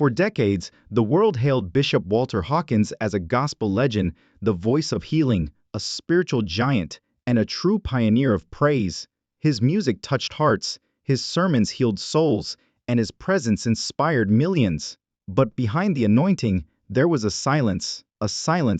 For decades, the world hailed Bishop Walter Hawkins as a gospel legend, the voice of healing, a spiritual giant, and a true pioneer of praise. His music touched hearts, his sermons healed souls, and his presence inspired millions. But behind the anointing, there was a silence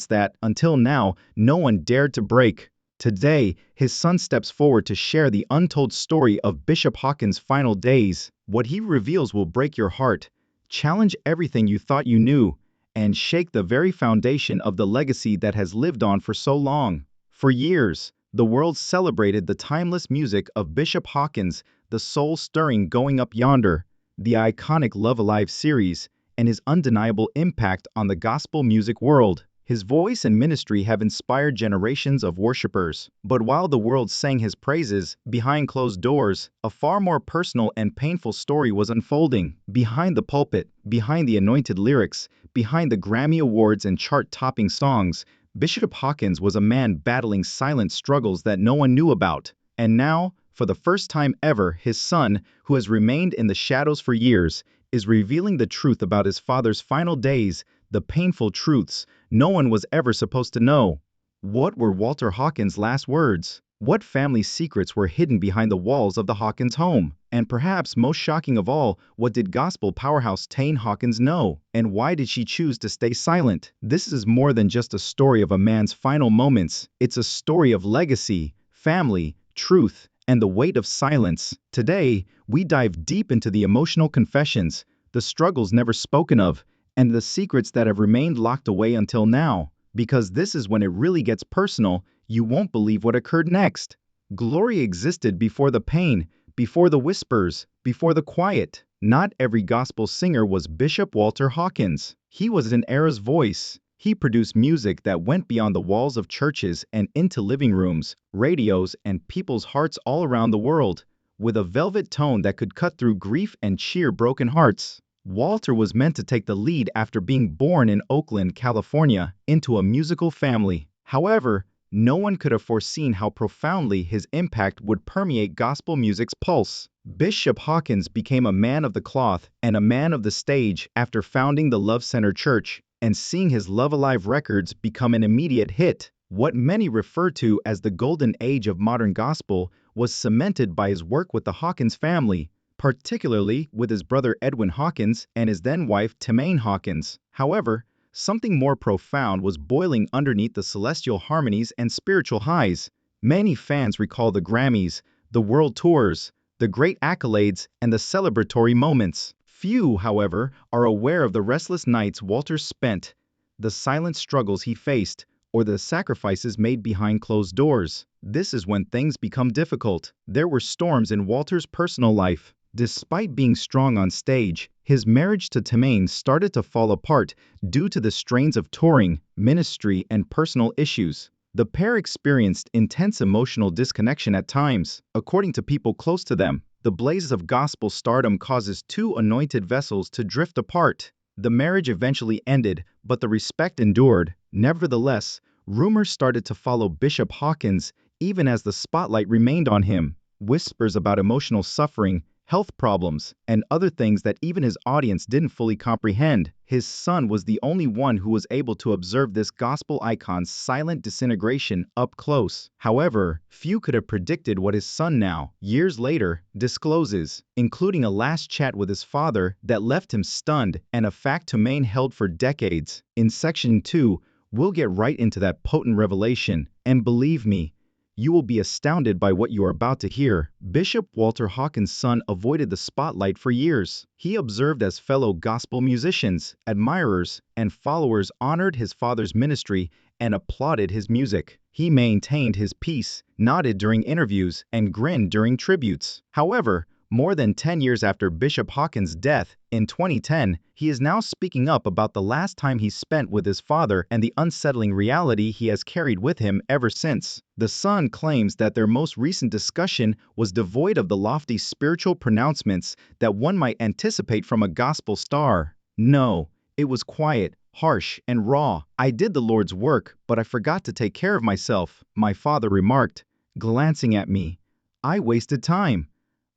that, until now, no one dared to break. Today, his son steps forward to share the untold story of Bishop Hawkins' final days. What he reveals will break your heart, challenge everything you thought you knew, and shake the very foundation of the legacy that has lived on for so long. For years, the world celebrated the timeless music of Bishop Hawkins, the soul-stirring Going Up Yonder, the iconic Love Alive series, and his undeniable impact on the gospel music world. His voice and ministry have inspired generations of worshipers. But while the world sang his praises, behind closed doors, a far more personal and painful story was unfolding. Behind the pulpit, behind the anointed lyrics, behind the Grammy Awards and chart-topping songs, Bishop Hawkins was a man battling silent struggles that no one knew about. And now, for the first time ever, his son, who has remained in the shadows for years, is revealing the truth about his father's final days, the painful truths no one was ever supposed to know. What were Walter Hawkins' last words? What family secrets were hidden behind the walls of the Hawkins home? And perhaps most shocking of all, what did gospel powerhouse Tane Hawkins know? And why did she choose to stay silent? This is more than just a story of a man's final moments. It's a story of legacy, family, truth, and the weight of silence. Today, we dive deep into the emotional confessions, the struggles never spoken of, and the secrets that have remained locked away until now. Because this is when it really gets personal. You won't believe what occurred next. Glory existed before the pain, before the whispers, before the quiet. Not every gospel singer was Bishop Walter Hawkins. He was an era's voice. He produced music that went beyond the walls of churches and into living rooms, radios, and people's hearts all around the world, with a velvet tone that could cut through grief and cheer broken hearts. Walter was meant to take the lead after being born in Oakland, California, into a musical family. However, no one could have foreseen how profoundly his impact would permeate gospel music's pulse. Bishop Hawkins became a man of the cloth and a man of the stage after founding the Love Center Church and seeing his Love Alive records become an immediate hit. What many refer to as the golden age of modern gospel was cemented by his work with the Hawkins family, particularly with his brother Edwin Hawkins and his then-wife Timane Hawkins. However, something more profound was boiling underneath the celestial harmonies and spiritual highs. Many fans recall the Grammys, the world tours, the great accolades, and the celebratory moments. Few, however, are aware of the restless nights Walter spent, the silent struggles he faced, or the sacrifices made behind closed doors. This is when things become difficult. There were storms in Walter's personal life. Despite being strong on stage, his marriage to Timane started to fall apart due to the strains of touring, ministry, and personal issues. The pair experienced intense emotional disconnection at times. According to people close to them, the blaze of gospel stardom causes two anointed vessels to drift apart. The marriage eventually ended, but the respect endured. Nevertheless, rumors started to follow Bishop Hawkins even as the spotlight remained on him. Whispers about emotional suffering, health problems, and other things that even his audience didn't fully comprehend. His son was the only one who was able to observe this gospel icon's silent disintegration up close. However, few could have predicted what his son now, years later, discloses, including a last chat with his father that left him stunned and a fact Timane held for decades. In Section 2, we'll get right into that potent revelation, and believe me, you will be astounded by what you are about to hear. Bishop Walter Hawkins' son avoided the spotlight for years. He observed as fellow gospel musicians, admirers, and followers honored his father's ministry and applauded his music. He maintained his peace, nodded during interviews, and grinned during tributes. However, more than 10 years after Bishop Hawkins' death, in 2010, he is now speaking up about the last time he spent with his father and the unsettling reality he has carried with him ever since. The son claims that their most recent discussion was devoid of the lofty spiritual pronouncements that one might anticipate from a gospel star. No, it was quiet, harsh, and raw. "I did the Lord's work, but I forgot to take care of myself," my father remarked, glancing at me. "I wasted time.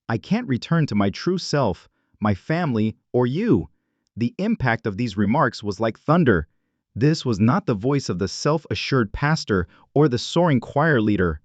I can't return to my true self, my family, or you." The impact of these remarks was like thunder. This was not the voice of the self-assured pastor or the soaring choir leader.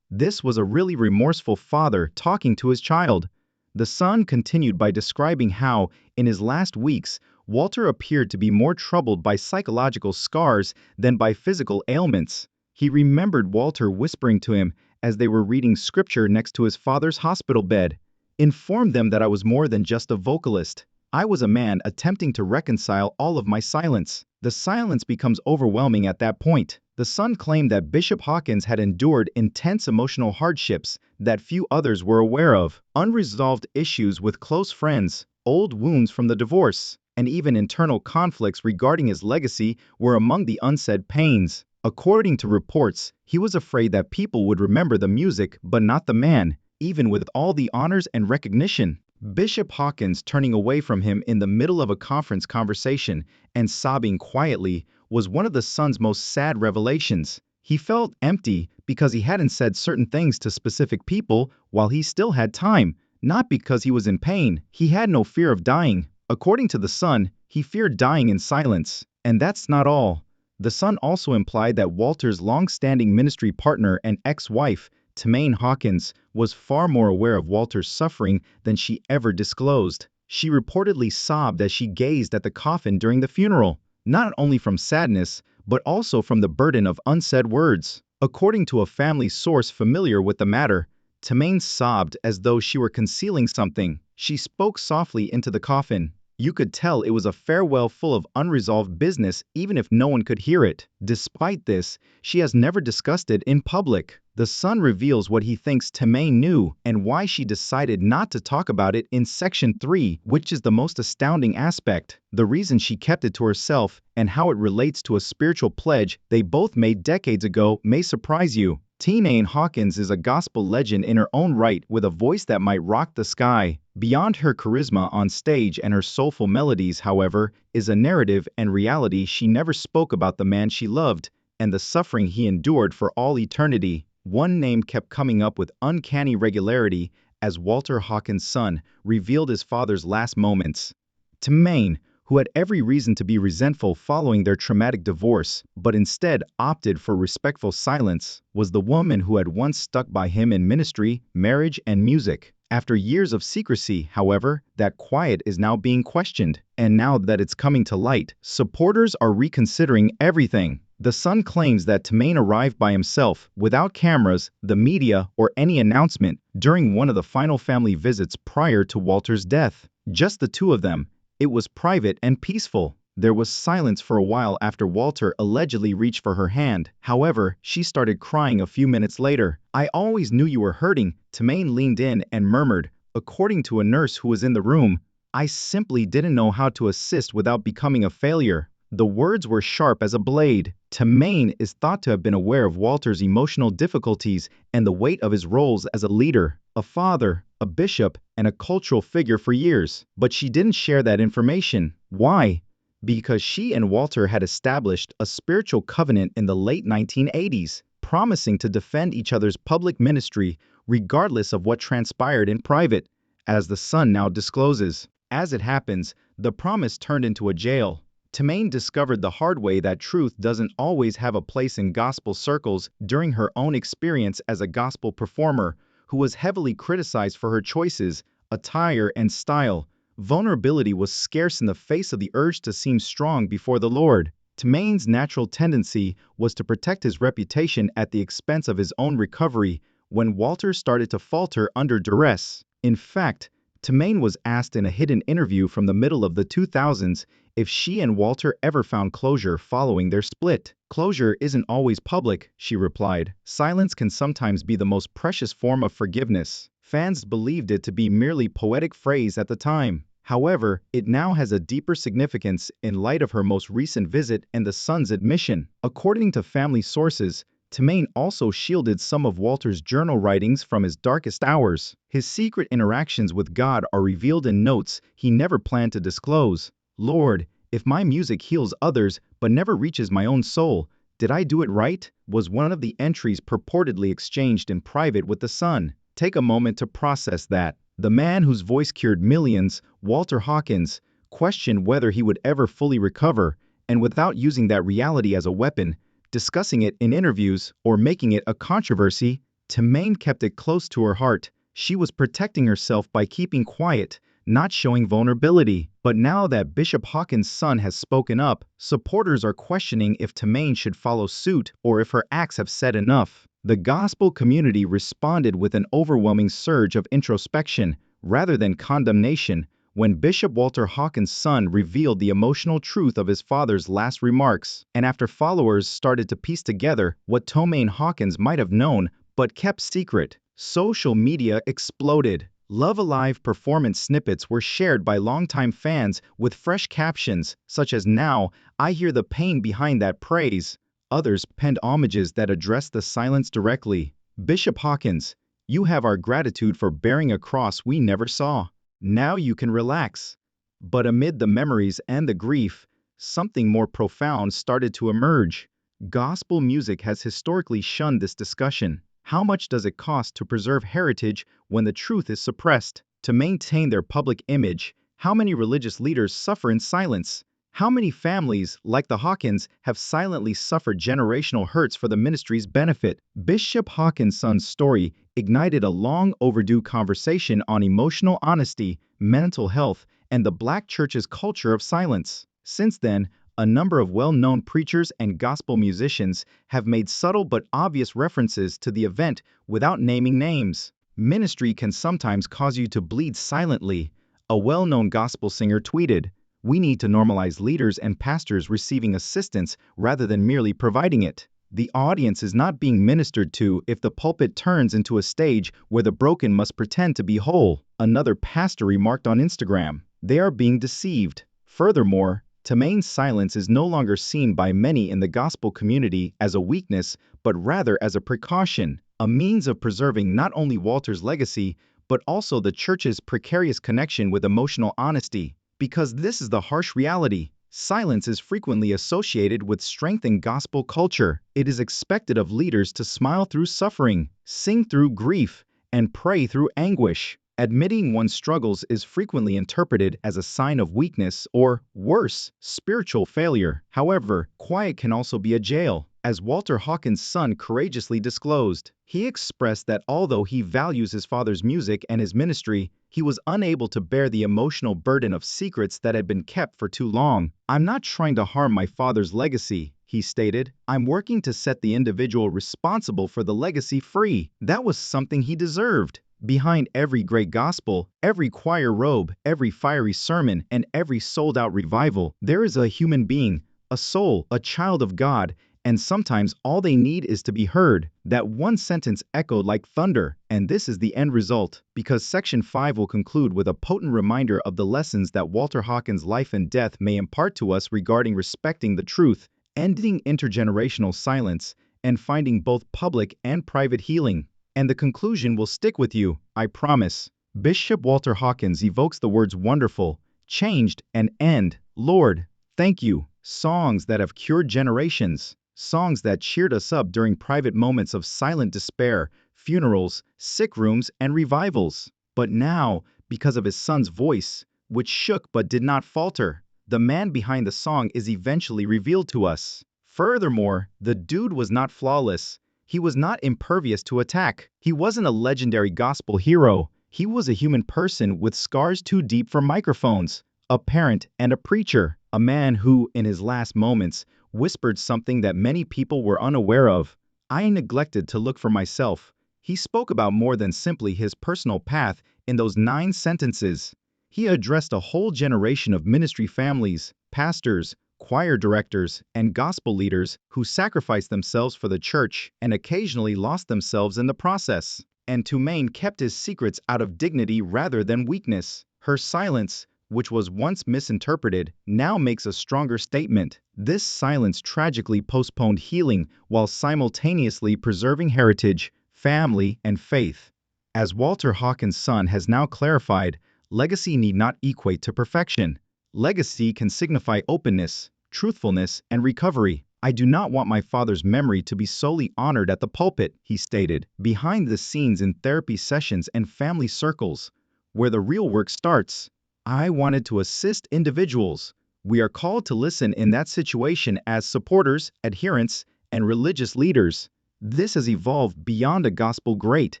This was a really remorseful father talking to his child. The son continued by describing how, in his last weeks, Walter appeared to be more troubled by psychological scars than by physical ailments. He remembered Walter whispering to him as they were reading scripture next to his father's hospital bed. Informed them that I was more than just a vocalist. I was a man attempting to reconcile all of my silence. The silence becomes overwhelming at that point. The son claimed that Bishop Hawkins had endured intense emotional hardships that few others were aware of, unresolved issues with close friends, old wounds from the divorce, and even internal conflicts regarding his legacy were among the unsaid pains. According to reports, he was afraid that people would remember the music but not the man, even with all the honors and recognition. Bishop Hawkins, turning away from him in the middle of a conference conversation and sobbing quietly, was one of the son's most sad revelations. He felt empty because he hadn't said certain things to specific people while he still had time, not because he was in pain. He had no fear of dying. According to the son, he feared dying in silence. And that's not all. The son also implied that Walter's long-standing ministry partner and ex-wife, Tremaine Hawkins, was far more aware of Walter's suffering than she ever disclosed. She reportedly sobbed as she gazed at the coffin during the funeral, not only from sadness, but also from the burden of unsaid words. According to a family source familiar with the matter, Tremaine sobbed as though she were concealing something. She spoke softly into the coffin. You could tell it was a farewell full of unresolved business even if no one could hear it. Despite this, she has never discussed it in public. The son reveals what he thinks Tremaine knew and why she decided not to talk about it in Section 3, which is the most astounding aspect. The reason she kept it to herself and how it relates to a spiritual pledge they both made decades ago may surprise you. Tremaine Hawkins is a gospel legend in her own right with a voice that might rock the sky. Beyond her charisma on stage and her soulful melodies, however, is a narrative and reality she never spoke about the man she loved and the suffering he endured for all eternity. One name kept coming up with uncanny regularity as Walter Hawkins' son revealed his father's last moments. Tremaine, who had every reason to be resentful following their traumatic divorce, but instead opted for respectful silence, was the woman who had once stuck by him in ministry, marriage, and music. After years of secrecy, however, that quiet is now being questioned. And now that it's coming to light, supporters are reconsidering everything. The son claims that Tremaine arrived by himself, without cameras, the media, or any announcement, during one of the final family visits prior to Walter's death. Just the two of them. It was private and peaceful. There was silence for a while after Walter allegedly reached for her hand. However, she started crying a few minutes later. I always knew you were hurting, Tremaine leaned in and murmured, according to a nurse who was in the room. I simply didn't know how to assist without becoming a failure. The words were sharp as a blade. Tremaine is thought to have been aware of Walter's emotional difficulties and the weight of his roles as a leader, a father, a bishop, and a cultural figure for years. But she didn't share that information. Why? Because she and Walter had established a spiritual covenant in the late 1980s, promising to defend each other's public ministry regardless of what transpired in private, as the son now discloses. As it happens, the promise turned into a jail. Tremaine discovered the hard way that truth doesn't always have a place in gospel circles during her own experience as a gospel performer who was heavily criticized for her choices, attire, and style. Vulnerability was scarce in the face of the urge to seem strong before the Lord. Tremaine's natural tendency was to protect his reputation at the expense of his own recovery when Walter started to falter under duress. In fact, Tremaine was asked in a hidden interview from the middle of the 2000s if she and Walter ever found closure following their split. Closure isn't always public, she replied. Silence can sometimes be the most precious form of forgiveness. Fans believed it to be merely poetic phrase at the time. However, it now has a deeper significance in light of her most recent visit and the son's admission. According to family sources, Tremaine also shielded some of Walter's journal writings from his darkest hours. His secret interactions with God are revealed in notes he never planned to disclose. Lord, if my music heals others but never reaches my own soul, did I do it right? Was one of the entries purportedly exchanged in private with the son. Take a moment to process that. The man whose voice cured millions, Walter Hawkins, questioned whether he would ever fully recover, and without using that reality as a weapon, discussing it in interviews, or making it a controversy, Tremaine kept it close to her heart. She was protecting herself by keeping quiet, not showing vulnerability. But now that Bishop Hawkins' son has spoken up, supporters are questioning if Tremaine should follow suit or if her acts have said enough. The gospel community responded with an overwhelming surge of introspection, rather than condemnation, when Bishop Walter Hawkins' son revealed the emotional truth of his father's last remarks. And after followers started to piece together what Tremaine Hawkins might have known but kept secret, social media exploded. Love Alive performance snippets were shared by longtime fans with fresh captions, such as "Now, I hear the pain behind that praise." Others penned homages that addressed the silence directly. "Bishop Hawkins, you have our gratitude for bearing a cross we never saw. Now you can relax." But amid the memories and the grief, something more profound started to emerge. Gospel music has historically shunned this discussion. How much does it cost to preserve heritage when the truth is suppressed? To maintain their public image, how many religious leaders suffer in silence? How many families, like the Hawkins, have silently suffered generational hurts for the ministry's benefit? Bishop Hawkins' son's story ignited a long overdue conversation on emotional honesty, mental health, and the Black church's culture of silence. Since then, a number of well-known preachers and gospel musicians have made subtle but obvious references to the event without naming names. "Ministry can sometimes cause you to bleed silently," a well-known gospel singer tweeted. "We need to normalize leaders and pastors receiving assistance rather than merely providing it. The audience is not being ministered to if the pulpit turns into a stage where the broken must pretend to be whole," another pastor remarked on Instagram. "They are being deceived." Furthermore, Tremaine's silence is no longer seen by many in the gospel community as a weakness, but rather as a precaution, a means of preserving not only Walter's legacy, but also the church's precarious connection with emotional honesty. Because this is the harsh reality. Silence is frequently associated with strength in gospel culture. It is expected of leaders to smile through suffering, sing through grief, and pray through anguish. Admitting one's struggles is frequently interpreted as a sign of weakness or, worse, spiritual failure. However, quiet can also be a jail. As Walter Hawkins' son courageously disclosed, he expressed that although he values his father's music and his ministry, he was unable to bear the emotional burden of secrets that had been kept for too long. "I'm not trying to harm my father's legacy," he stated. "I'm working to set the individual responsible for the legacy free." That was something he deserved. Behind every great gospel, every choir robe, every fiery sermon, and every sold-out revival, there is a human being, a soul, a child of God, and sometimes all they need is to be heard. That one sentence echoed like thunder, and this is the end result, because Section 5 will conclude with a potent reminder of the lessons that Walter Hawkins' life and death may impart to us regarding respecting the truth, ending intergenerational silence, and finding both public and private healing. And the conclusion will stick with you, I promise. Bishop Walter Hawkins evokes the words wonderful, changed, and end. Lord, thank you. Songs that have cured generations. Songs that cheered us up during private moments of silent despair, funerals, sick rooms, and revivals. But now, because of his son's voice, which shook but did not falter, the man behind the song is eventually revealed to us. Furthermore, the dude was not flawless. He was not impervious to attack. He wasn't a legendary gospel hero. He was a human person with scars too deep for microphones, a parent and a preacher, a man who, in his last moments, whispered something that many people were unaware of. "I neglected to look for myself." He spoke about more than simply his personal path in those 9 sentences. He addressed a whole generation of ministry families, pastors, choir directors, and gospel leaders who sacrificed themselves for the church and occasionally lost themselves in the process. And Tremaine kept his secrets out of dignity rather than weakness. Her silence, which was once misinterpreted, now makes a stronger statement. This silence tragically postponed healing while simultaneously preserving heritage, family, and faith. As Walter Hawkins' son has now clarified, legacy need not equate to perfection. Legacy can signify openness, truthfulness, and recovery. "I do not want my father's memory to be solely honored at the pulpit," he stated. "Behind the scenes in therapy sessions and family circles, where the real work starts, I wanted to assist individuals. We are called to listen in that situation as supporters, adherents, and religious leaders. This has evolved beyond a gospel great,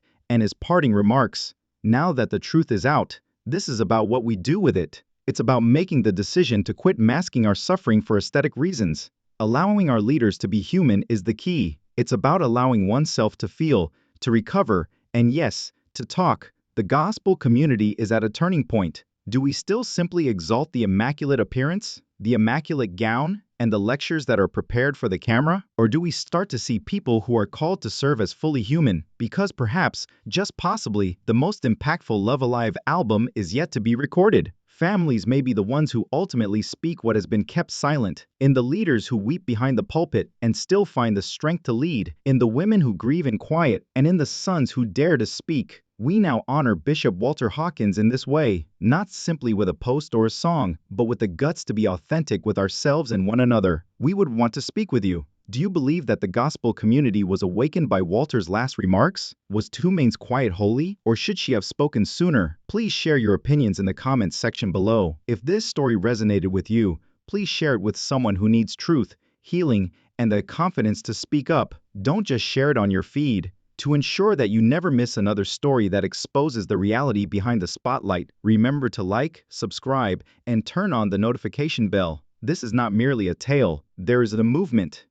and his parting remarks. Now that the truth is out, this is about what we do with it. It's about making the decision to quit masking our suffering for aesthetic reasons. Allowing our leaders to be human is the key. It's about allowing oneself to feel, to recover, and yes, to talk. The gospel community is at a turning point. Do we still simply exalt the immaculate appearance, the immaculate gown, and the lectures that are prepared for the camera? Or do we start to see people who are called to serve as fully human? Because perhaps, just possibly, the most impactful Love Alive album is yet to be recorded. Families may be the ones who ultimately speak what has been kept silent, in the leaders who weep behind the pulpit and still find the strength to lead, in the women who grieve in quiet, and in the sons who dare to speak. We now honor Bishop Walter Hawkins in this way, not simply with a post or a song, but with the guts to be authentic with ourselves and one another. We would want to speak with you. Do you believe that the gospel community was awakened by Walter's last remarks? Was Tumain's quiet holy, or should she have spoken sooner? Please share your opinions in the comments section below. If this story resonated with you, please share it with someone who needs truth, healing, and the confidence to speak up. Don't just share it on your feed. To ensure that you never miss another story that exposes the reality behind the spotlight, remember to like, subscribe, and turn on the notification bell. This is not merely a tale, there is a movement.